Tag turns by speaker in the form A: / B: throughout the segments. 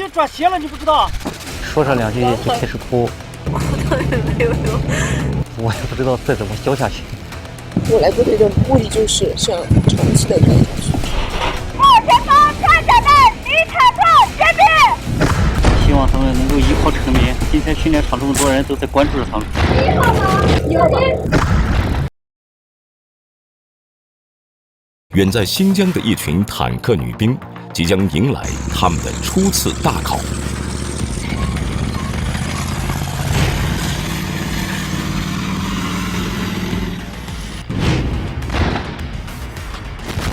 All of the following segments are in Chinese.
A: 经转斜了，你不知道？
B: 说上两句就开始哭，
C: 哭到也没有用。
B: 我也不知道再怎么教下去。
D: 我来部队的目的就是想长期的待下去。
E: 后前方战甲弹离坦克接近。
B: 希望他们能够依靠成绵。今天训练场这么多人都在关注着他们。
E: 1号房1号房。
F: 远在新疆的一群坦克女兵即将迎来他们的初次大考。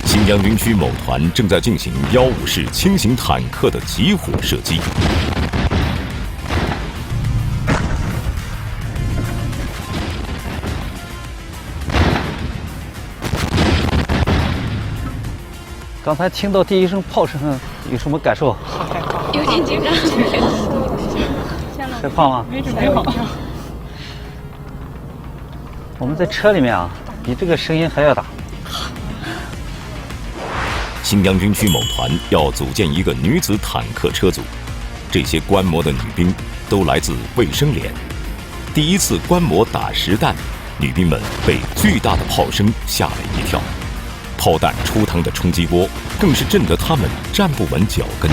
F: 新疆军区某团正在进行154式轻型坦克的集火射击。
B: 刚才听到第一声炮声，有什么感受？
C: 有点紧张，
B: 害怕吗？
C: 没准备好。
B: 我们在车里面啊，比这个声音还要大。
F: 新疆军区某团要组建一个女子坦克车组，这些观摩的女兵都来自卫生连。第一次观摩打实弹，女兵们被巨大的炮声吓了一跳。炮弹出膛的冲击波更是震得他们站不稳脚跟。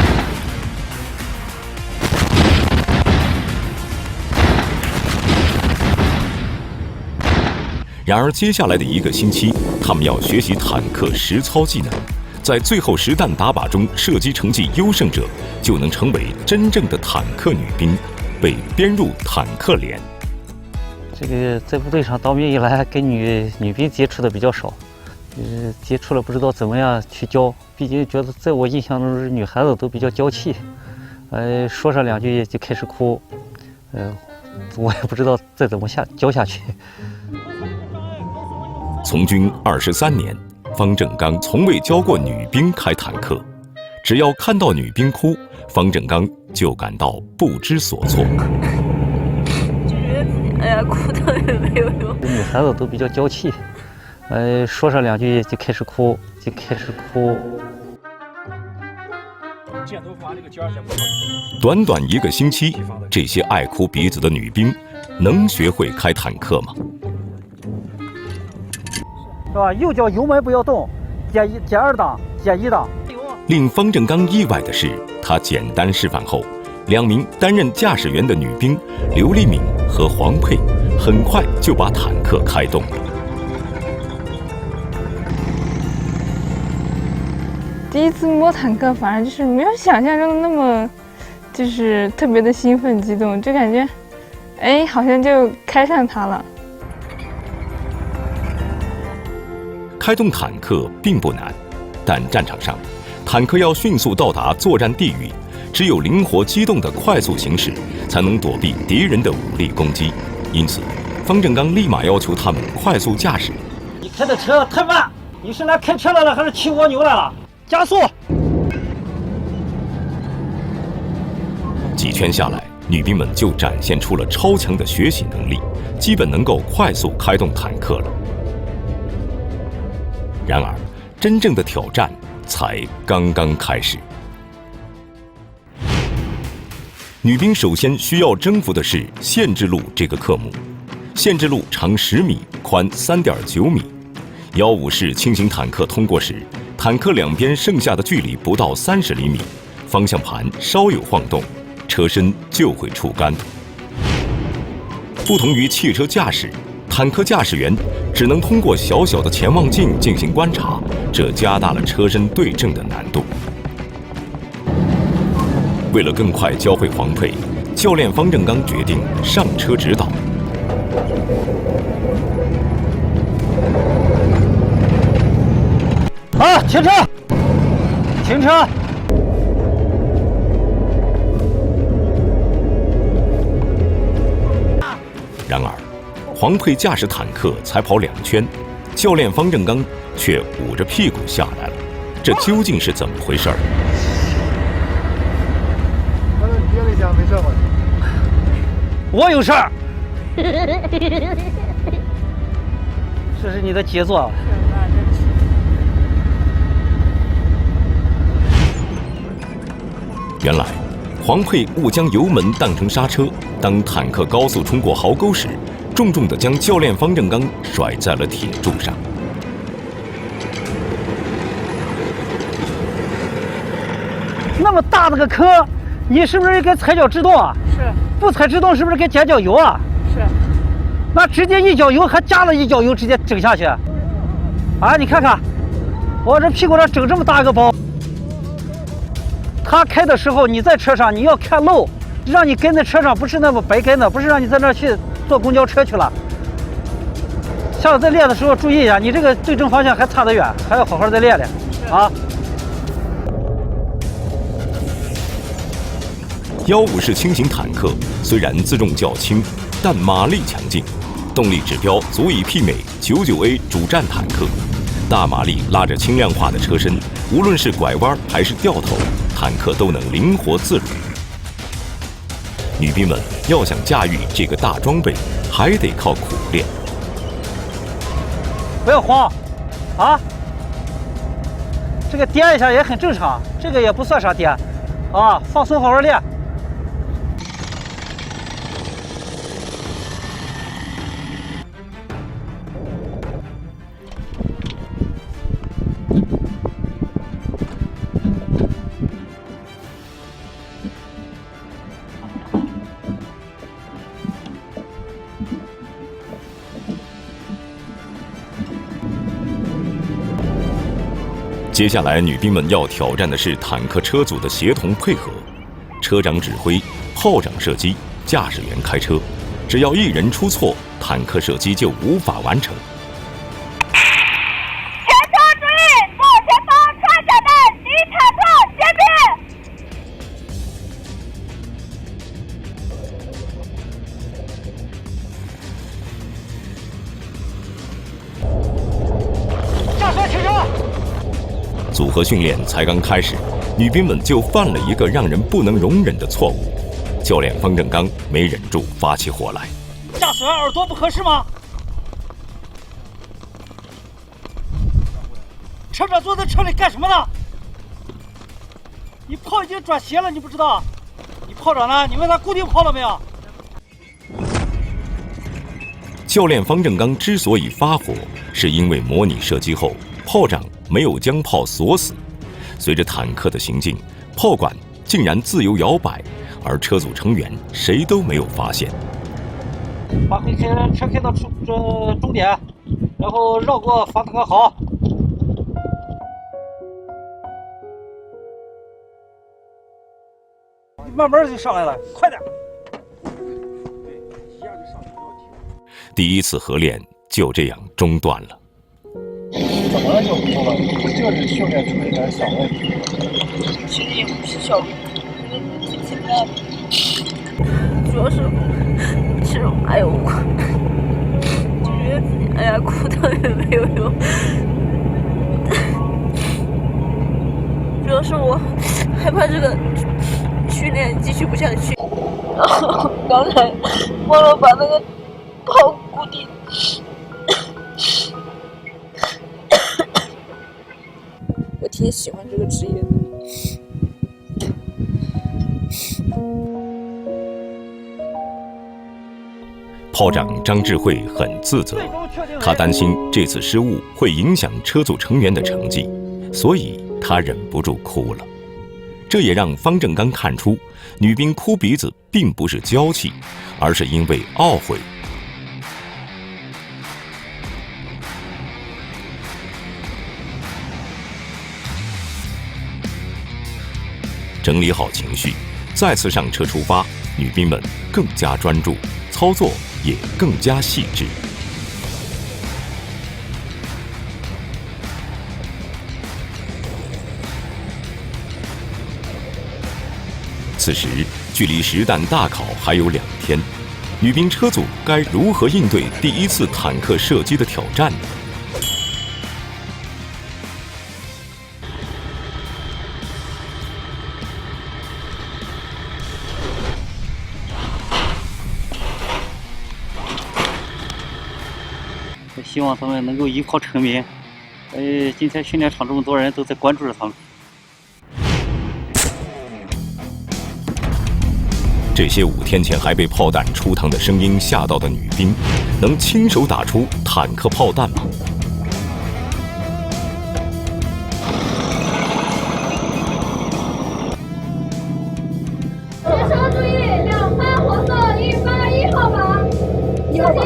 F: 然而接下来的1个星期，他们要学习坦克实操技能，在最后实弹打靶中射击成绩优胜者就能成为真正的坦克女兵，被编入坦克连。
B: 这个在部队上当兵以来，跟女兵接触的比较少。接触了不知道怎么样去教，毕竟觉得在我印象中，女孩子都比较娇气，说上两句就开始哭，我也不知道再怎么教下去。
F: 从军23年，方正刚从未教过女兵开坦克，只要看到女兵哭，方正刚就感到不知所措。
C: 就觉得自己，哎呀，哭到也没有用。
B: 女孩子都比较娇气。说上两句就开始哭。
F: 短短1个星期，这些爱哭鼻子的女兵能学会开坦克吗？
A: 是吧？右脚油门不要动，减2档，减1档。
F: 令方正刚意外的是，他简单示范后，2名担任驾驶员的女兵刘丽敏和黄佩很快就把坦克开动了。
G: 第一次摸坦克，反而就是没有想象中的那么，就是特别的兴奋激动，就感觉，好像就开上它了。
F: 开动坦克并不难，但战场上，坦克要迅速到达作战地域，只有灵活机动的快速行驶，才能躲避敌人的武力攻击。因此，方正刚立马要求他们快速驾驶。
A: 你开的车太慢，你是来开车来了还是骑蜗牛来了？加速！
F: 几圈下来，女兵们就展现出了超强的学习能力，基本能够快速开动坦克了。然而，真正的挑战才刚刚开始。女兵首先需要征服的是限制路这个科目。限制路长10米，宽3.9米。154式轻型坦克通过时，坦克两边剩下的距离不到30厘米，方向盘稍有晃动，车身就会触杆。不同于汽车驾驶，坦克驾驶员只能通过小小的潜望镜进行观察，这加大了车身对正的难度。为了更快教会黄佩，教练方正刚决定上车指导。
A: 好，停车！停车！
F: 然而，黄佩驾驶坦克才跑2圈，教练方正刚却捂着屁股下来了。这究竟是怎么回事？
H: 你憋了一下，没事吧？
A: 我有事儿。这是你的杰作。
F: 原来，黄佩误将油门当成刹车，当坦克高速冲过壕沟时，重重地将教练方正刚甩在了铁柱上。
A: 那么大的个坑，你是不是给踩脚制动啊？
G: 是。
A: 不踩制动是不是给加脚油啊？
G: 是。
A: 那直接一脚油还加了一脚油，直接整下去。啊，你看看，我这屁股上整这么大个包。他开的时候，你在车上你要看路，让你跟在车上不是那么白跟的，不是让你在那去坐公交车去了。下次再练的时候注意一下，你这个对正方向还差得远，还要好好再练练啊。
F: 150式轻型坦克虽然自重较轻，但马力强劲，动力指标足以媲美99A 主战坦克。大马力拉着轻量化的车身，无论是拐弯还是掉头，坦克都能灵活自如。女兵们要想驾驭这个大装备，还得靠苦练。
A: 不要慌，啊，这个颠一下也很正常，这个也不算啥颠，啊，放松好好练。
F: 接下来，女兵们要挑战的是坦克车组的协同配合，车长指挥，炮长射击，驾驶员开车。只要一人出错，坦克射击就无法完成。
E: 前车注意，左前方穿甲弹，敌坦克接
A: 并。驾车起车。
F: 组合训练才刚开始，女兵们就犯了一个让人不能容忍的错误。教练方正刚没忍住发起火来。
A: 驾驶员耳朵不合适吗？车长坐在车里干什么呢？你炮已经转斜了，你不知道？你炮长呢？你问他固定炮了没有？
F: 教练方正刚之所以发火，是因为模拟射击后，炮长没有将炮锁死，随着坦克的行进，炮管竟然自由摇摆，而车组成员谁都没有发现。
A: 把车开到终点，然后绕过防坦克壕。慢慢就上来了，快点！
F: 第一次合练就这样中断了。
H: 怎么了就不了？就是训练出了一点小问题。
C: 其实也不是小问题，挺简单的。主要是，其实哎呦，就觉得自己哎呀哭的也没有用。主要是我害怕这个训练继续不下去，然后刚才忘了把那个炮固定。
D: 我挺喜欢这个职业的。
F: 炮长张智慧很自责，他担心这次失误会影响车组成员的成绩，所以他忍不住哭了。这也让方正刚看出，女兵哭鼻子并不是娇气，而是因为懊悔。整理好情绪，再次上车出发，女兵们更加专注，操作也更加细致。此时距离实弹大考还有2天，女兵车组该如何应对第一次坦克射击的挑战呢？
B: 希望他们能够依靠成名。今天训练场这么多人都在关注着他们。
F: 这些5天前还被炮弹出膛的声音吓到的女兵，能亲手打出坦克炮弹吗？
E: 学生注意，2发黄色，1发1号靶，小心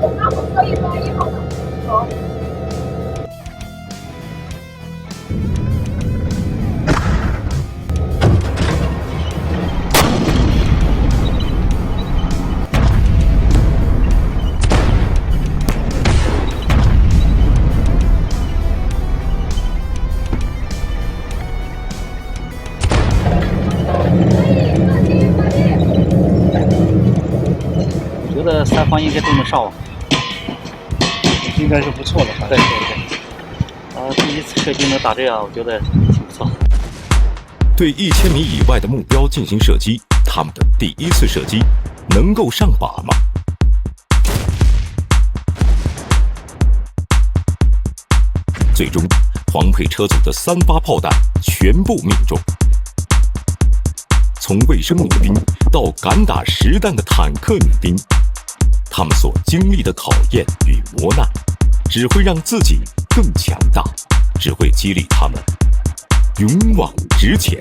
E: ！2发黄色，1发1号靶。好。
A: 觉得3方应该都能上网，
H: 应该是不错的。
A: 对。第一次射击能打这样，我觉得挺不错。
F: 对1000米以外的目标进行射击，他们的第一次射击能够上靶吗？最终，黄佩车组的3发炮弹全部命中。从卫生女兵到敢打实弹的坦克女兵，她们所经历的考验与磨难，只会让自己更强大，只会激励她们勇往直前。